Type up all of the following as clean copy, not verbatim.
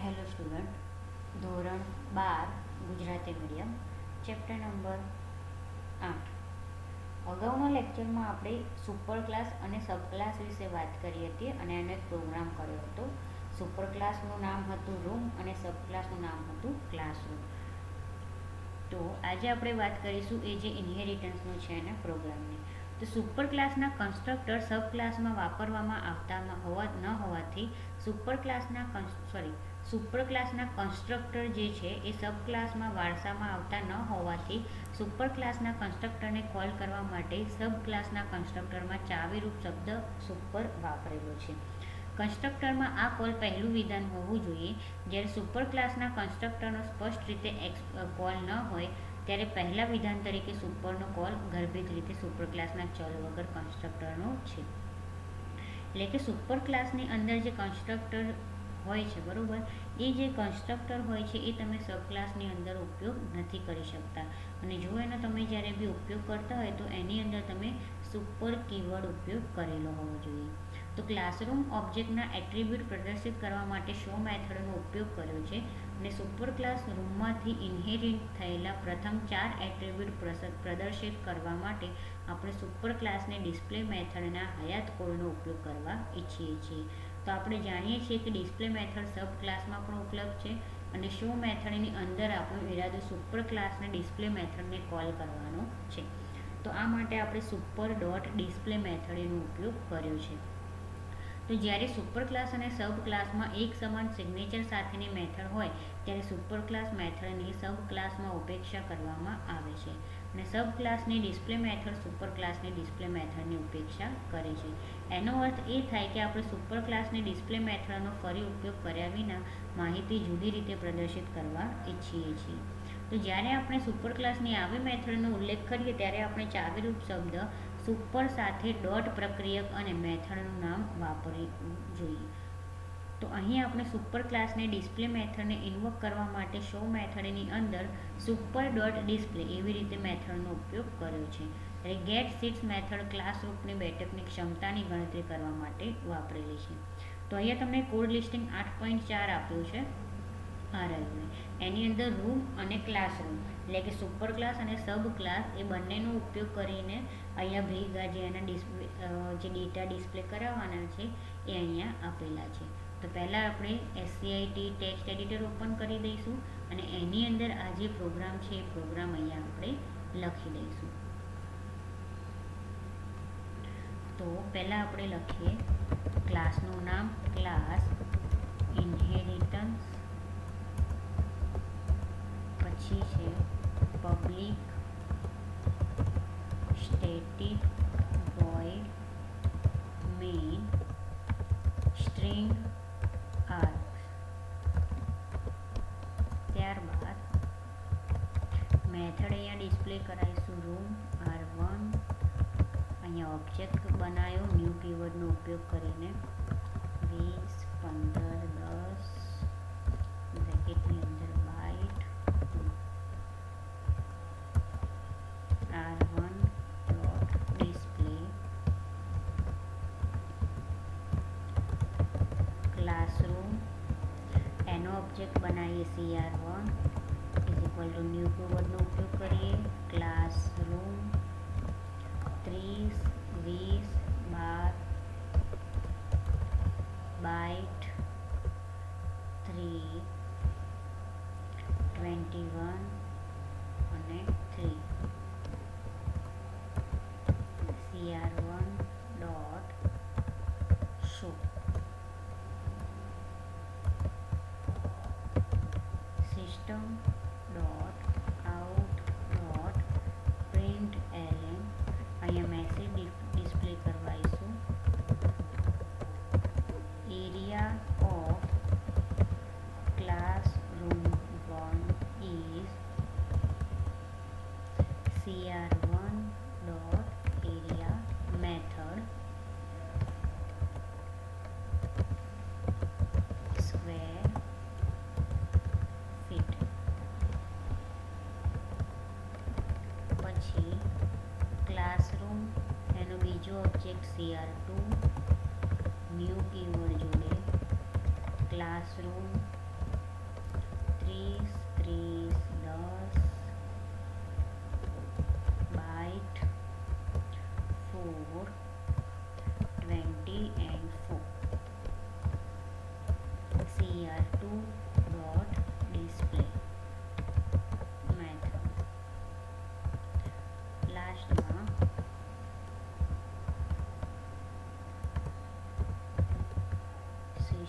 Hello student, ધોરણ 12 Gujarati medium, chapter number 8. અગાઉના લેક્ચરમાં આપણે સુપર ક્લાસ અને સબ ક્લાસ વિશે વાત કરી હતી અને એનો એક પ્રોગ્રામ કર્યો હતો. સુપર ક્લાસનું નામ હતું રૂમ અને સબ ક્લાસનું નામ હતું ક્લાસરૂમ. તો આજે આપણે વાત કરીશું એ જે ઇન્હેરિટન્સનું છે એના પ્રોગ્રામની. તો સુપર ક્લાસના કન્સ્ટ્રક્ટર સબ ક્લાસમાં વાપરવામાં આવતા ન હોવાથી સુપર ક્લાસના કન્સ્ટ્રક્ટર જે છે એ સબ ક્લાસમાં વારસામાં આવતા ન હોવાથી સુપર ક્લાસના કન્સ્ટ્રક્ટરને કોલ કરવા માટે સબ ક્લાસના કન્સ્ટ્રક્ટરમાં ચાવીરૂપ શબ્દ સુપર વાપરેલો છે. કન્સ્ટ્રક્ટરમાં આ કોલ પહેલું વિધાન હોવું જોઈએ. જ્યારે સુપર ક્લાસના કન્સ્ટ્રક્ટરનો સ્પષ્ટ રીતે કોલ ન હોય ત્યારે પહેલા વિધાન તરીકે સુપરનો કોલ ગર્ભિત રીતે સુપર ક્લાસના ચલ વગર કન્સ્ટ્રક્ટરનો છે. એટલે કે સુપર ક્લાસની અંદર જે કન્સ્ટ્રક્ટર હોય છે, બરાબર, એ જે કન્સ્ટ્રક્ટર હોય છે એ તમે સબ ક્લાસની અંદર ઉપયોગ નથી કરી શકતા. અને જો એનો તમે જ્યારે બી ઉપયોગ કરતા હોય તો એની અંદર તમે સુપર કીવર્ડ ઉપયોગ કરેલો હોવો જોઈએ. તો ક્લાસરૂમ ઓબ્જેક્ટના એટ્રીબ્યુટ પ્રદર્શિત કરવા માટે શો મેથડનો ઉપયોગ કર્યો છે અને સુપર ક્લાસ રૂમમાંથી ઇન્હેરિટ થયેલા પ્રથમ 4 એટ્રીબ્યુટ પ્રદર્શિત કરવા માટે આપણે સુપર ક્લાસને ડિસ્પ્લે મેથડના હયાત કોડનો ઉપયોગ કરવા ઈચ્છીએ છીએ. તો આપણે જાણીએ છીએ કે ડિસ્પ્લે મેથડ સબ ક્લાસમાં પણ ઉપલબ્ધ છે અને શો મેથડની અંદર આપણો ઇરાદો સુપર ક્લાસના ડિસ્પ્લે મેથડને કોલ કરવાનો છે. તો આ માટે આપણે સુપર ડોટ ડિસ્પ્લે મેથડ એનો ઉપયોગ કર્યો છે. તો જ્યારે સુપર ક્લાસ અને સબ ક્લાસમાં એક સમાન સિગ્નેચર સાથેની મેથડ હોય ત્યારે સુપર ક્લાસ મેથડની સબ ક્લાસમાં ઉપેક્ષા કરવામાં આવે છે અને સબ ક્લાસની ડિસ્પ્લે મેથડ સુપર ક્લાસની ડિસ્પ્લે મેથડની ઉપેક્ષા કરે છે. એનો અર્થ એ થાય કે આપણે સુપર ક્લાસની ડિસ્પ્લે મેથડનો ફરી ઉપયોગ કર્યા વિના માહિતી જુદી રીતે પ્રદર્શિત કરવા ઈચ્છીએ છીએ. તો જ્યારે આપણે સુપર ક્લાસની આવી મેથડનો ઉલ્લેખ કરીએ ત્યારે આપણે ચાવીરૂપ શબ્દ સુપર સાથે ડોટ પ્રક્રિયક અને મેથડનું નામ વાપરવું જોઈએ. તો અહીં આપણે સુપર ક્લાસને ડિસ્પ્લે મેથડને ઇન્વોક કરવા માટે શો મેથડની અંદર સુપર ડોટ ડિસ્પ્લે એવી રીતે મેથડનો ઉપયોગ કર્યો છે. એટલે ગેટ સીટ્સ મેથડ ક્લાસરૂમની બેઠકની ક્ષમતાની ગણતરી કરવા માટે વાપરેલી છે. તો અહીંયા તમને કોડ લિસ્ટિંગ 8.4 આપ્યું છે. આ રહ્યું એની અંદર રૂમ અને ક્લાસરૂમ એટલે કે સુપર ક્લાસ અને સબ ક્લાસ એ બંનેનો ઉપયોગ કરીને અહીંયા ભેગા જે એના જે ડેટા ડિસ્પ્લે કરાવવાના છે એ અહીંયા આપેલા છે. તો પહેલાં આપણે SCIT ટેક્સ્ટ એડિટર ઓપન કરી દઈશું અને એની અંદર આ જે પ્રોગ્રામ છે એ પ્રોગ્રામ અહીંયા આપણે લખી દઈશું. તો પહેલાં આપણે લખીએ ક્લાસનું નામ ક્લાસ ઇન્હેરિટન્સ, પછી છે public static void main string args. ત્યારબાદ મેથડ અહીંયા ડિસ્પ્લે કરાવીશું રૂમ R1. અહીંયા ઓબ્જેક્ટ બનાવ્યો ન્યૂ કીવર્ડનો ઉપયોગ કરીને 20, 15, 10 બ્રેકેટની અંદર byte R1 dot display classroom એનો ઓબ્જેક્ટ બનાવીએ CR1 is equal to new કીવર્ડનો ઉપયોગ કરીએ ક્લાસરૂમ 30, 20, 12 બાઇટ 3, 21 અને 3 CR1 dot show system dot out dot print ln. અહીંયા મેસેજ ડિસ્પ્લે કરવાઈશું area of classroom 1 is CR1 dot area method square feet. પછી classroom એનો બીજો ઓબ્જેક્ટ CR2 ન્યૂ કીવર્ડ જોડે classroom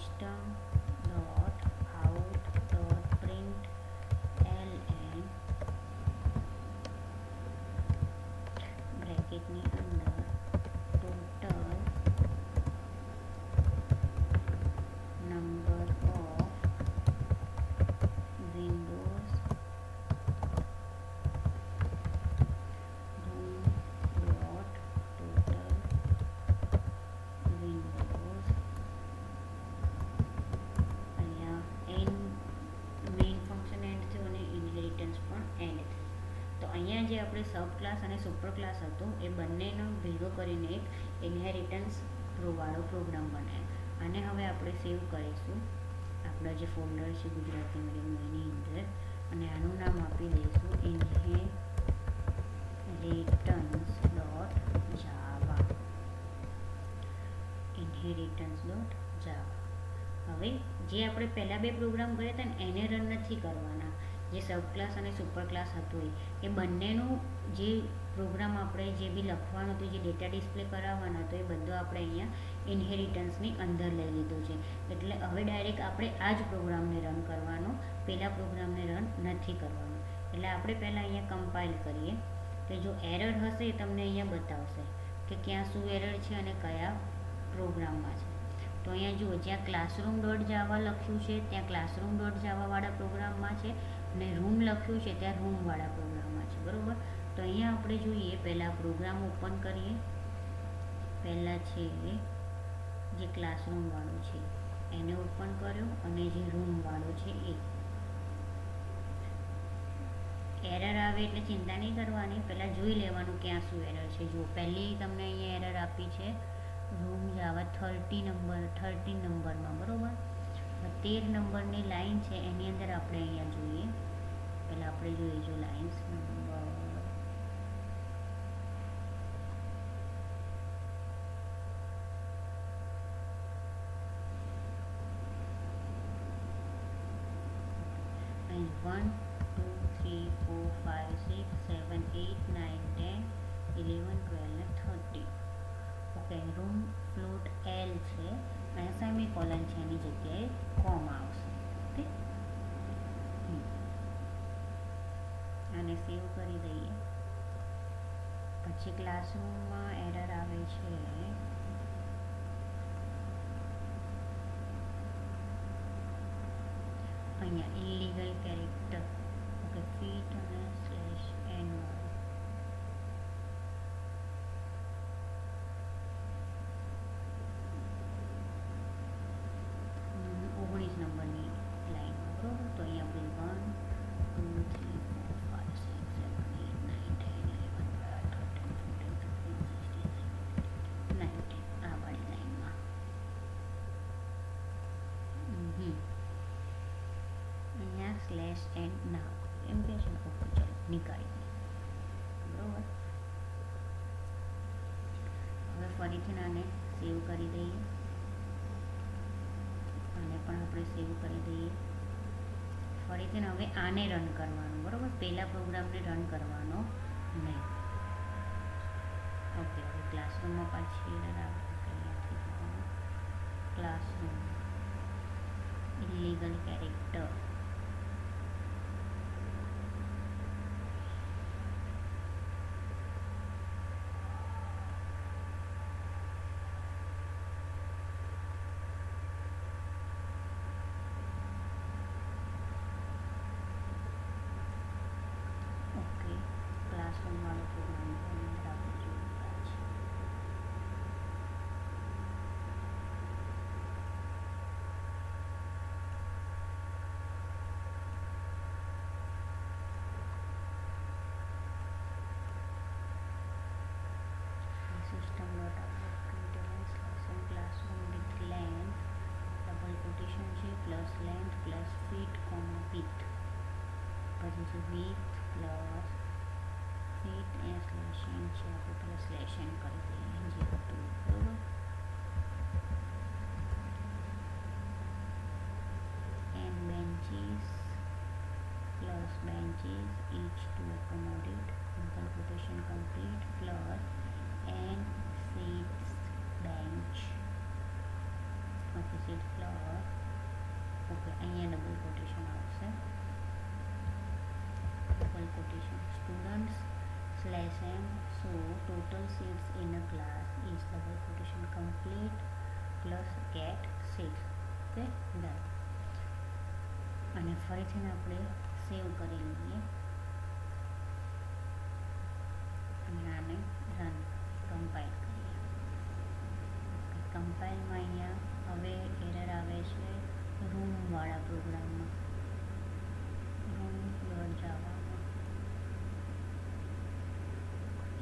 system dot out dot print ln બ્રેકેટની અંદર total number of windows room dot total windows અહીંયા an main function end થયું અને inheritance પણ એન્ડ થયું. તો અહીંયા જે આપણે સબ ક્લાસ અને સુપર ક્લાસ હતું એ બંનેનો ભેગો કરીને એક ઇનહેરિટન્સ વાળો પ્રોગ્રામ બનાવ્યો. અને હવે આપણે સેવ કરીશું આપણા જે ફોલ્ડર છે ગુજરાતી મીડિયમ એની અંદર, અને આનું નામ આપી દઈશું ઇનહેરિટન્સ ડોટ જાવા. ઇનહેરિટન્સ ડોટ જાવા. હવે જે આપણે પહેલાં બે પ્રોગ્રામ કર્યા હતા ને એને રન નથી કરવાના. જે સબ ક્લાસ અને સુપર ક્લાસ હતું એ બંનેનું જે પ્રોગ્રામ આપણે જે બી લખવાનું હતું, જે ડેટા ડિસ્પ્લે કરાવવાનો હતો, એ બધો આપણે અહીંયા ઇનહેરિટન્સની અંદર લઈ લીધું છે. એટલે હવે ડાયરેક્ટ આપણે આ જ પ્રોગ્રામને રન કરવાનો, પહેલાં પ્રોગ્રામને રન નથી કરવાનો. એટલે આપણે પહેલાં અહીંયા કમ્પાઇલ કરીએ કે જો એરર હશે એ તમને અહીંયા બતાવશે કે ક્યાં શું એરર છે અને કયા પ્રોગ્રામમાં છે. તો અહીંયા જુઓ, જ્યાં ક્લાસરૂમ ડોટ જાવા લખ્યું છે ત્યાં ક્લાસરૂમ ડોટ જાવાવાળા પ્રોગ્રામમાં છે, અને રૂમ લખ્યું છે ત્યાં રૂમવાળા પ્રોગ્રામમાં છે. બરાબર. તો અહીંયા આપણે જોઈએ, પહેલાં પ્રોગ્રામ ઓપન કરીએ. પહેલાં છે જે ક્લાસરૂમવાળો છે એને ઓપન કર્યો, અને જે રૂમવાળો છે એ. એરર આવે એટલે ચિંતા નહીં કરવાની, પહેલાં જોઈ લેવાનું ક્યાં શું એરર છે. જુઓ, પહેલી તમને અહીંયા એરર આપી છે રૂમ જાવા 13 નંબરમાં. બરાબર. 13 નંબરની લાઈન છે એની અંદર આપણે અહીંયા જોઈએ. પહેલાં આપણે જોઈએ જો લાઇન્સ નંબર અહીં 1 2 3 4 5 6 7 8 9 10 11 12 ને 13. ઓકે. રૂમ ફ્લોટ એલ છે, અહીંયા સેમિકોલન છે, એની જગ્યાએ કોમા આવશે. ઓકે. આને સેવ કરી દઈએ. પછી ક્લાસરૂમમાં એરર આવે છે અહીંયા ઇલીગલ કેરેક્ટર. ઓકે. ફીટ અને સ્લેશ એન 19 નંબરની લાઈનમાં. બરાબર. તો અહીંયા આપણે 1 2 3 4 5 6 7 8 9 10 11 12 13 14 15 16 17 19 આ વાળી લાઈનમાં. અહીંયા સ્લેશ એન્ડ ના એમ કે છે. ઓકે. ચલો નીકાળી દઈએ. બરાબર. હવે ફરીથી આને સેવ કરી દઈએ. આને પણ આપણે સેવ કરી દઈએ. ફરીથી હવે આને રન કરવાનું. બરાબર. પહેલા પ્રોગ્રામને રન કરવાનો નહીં. ઓકે. હવે ક્લાસરૂમમાં પાછી એરર આવે તો અહીંયાથી ક્લાસરૂમ ઇલીગલ કેરેક્ટર. ક્લાસરૂમવાળો પ્રોગ્રામ અંદર આપણે જોયા છે. System dot out print lesson classroom with length double quotation છે plus length plus feet comma with. પછી છે with plus feet a slash n છે. આપણે પેલા સ્લેશ એન કરી દઈએ જે હતું. બરાબર. N benches plus benches each to accommodate double quotation complete plus n seats bench. Okay, seat plus quotation. Students slash m, so total seats in a class is double quotation complete plus get 6. Okay done. અને ફરીથી આપણે સેવ કરી લઈએ અને આને run compile કરીએ. કમ્પાઇલમાં અહીંયા હવે એરર આવે છે રૂમવાળા પ્રોગ્રામમાં, રૂમ ડોટ જાવામાં,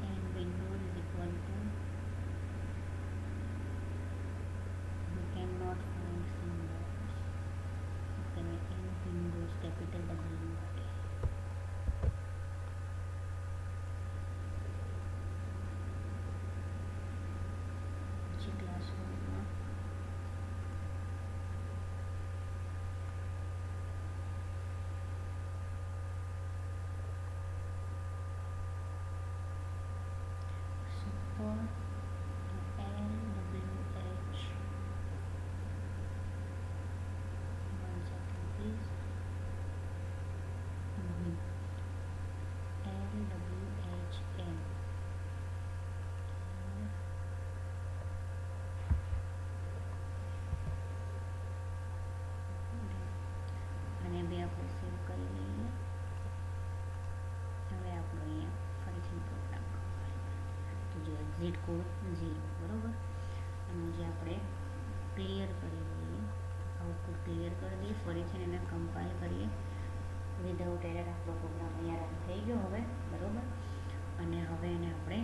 and Windows is equal two you cannot find symbols. Okay and Windows capital W માટે. પછી ક્લાસરૂમમાં super LWH, one second please, LWHN અને બે આપણે સેવ કરી લઈએ. હવે આપણો અહીંયા ફરીથી પ્રોગ્રામ તો જો એક્ઝિટ કોડ 0 બરાબર. અને જે આપણે ક્લિયર કરી દઈએ, આઉટપુટ ક્લિયર કરી દઈએ, ફરીથી એને કમ્પાઇલ કરીએ. વિધાઉટ એરર આપણો પ્રોગ્રામ અહીંયા રન થઈ ગયો હવે બરાબર. અને હવે એને આપણે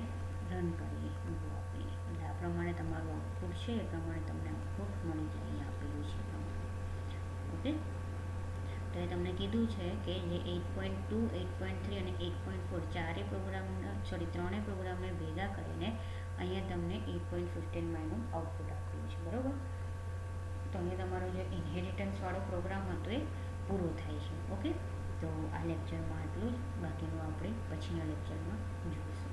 રન કરીએ, ગો આપીએ એટલે આ પ્રમાણે તમારું આઉટપુટ છે એ પ્રમાણે તમને આઉટપુટ મળી જાય. અહીંયા આપેલું છે પ્રમાણે. ઓકે તો એ તમને કીધું છે કે જે 8.2, 8.3 અને 8.4 ત્રણેય પ્રોગ્રામને ભેગા કરીને અહીંયા તમને 8.15 માયનું આઉટપુટ આપ્યું છે બરાબર. તો અહીંયા તમારો જે ઇનહેરિટન્સવાળો પ્રોગ્રામ હતો એ પૂરો થાય છે. ઓકે તો આ લેક્ચરમાં આટલું જ, બાકીનું આપણે પછીના લેક્ચરમાં જોઈશું.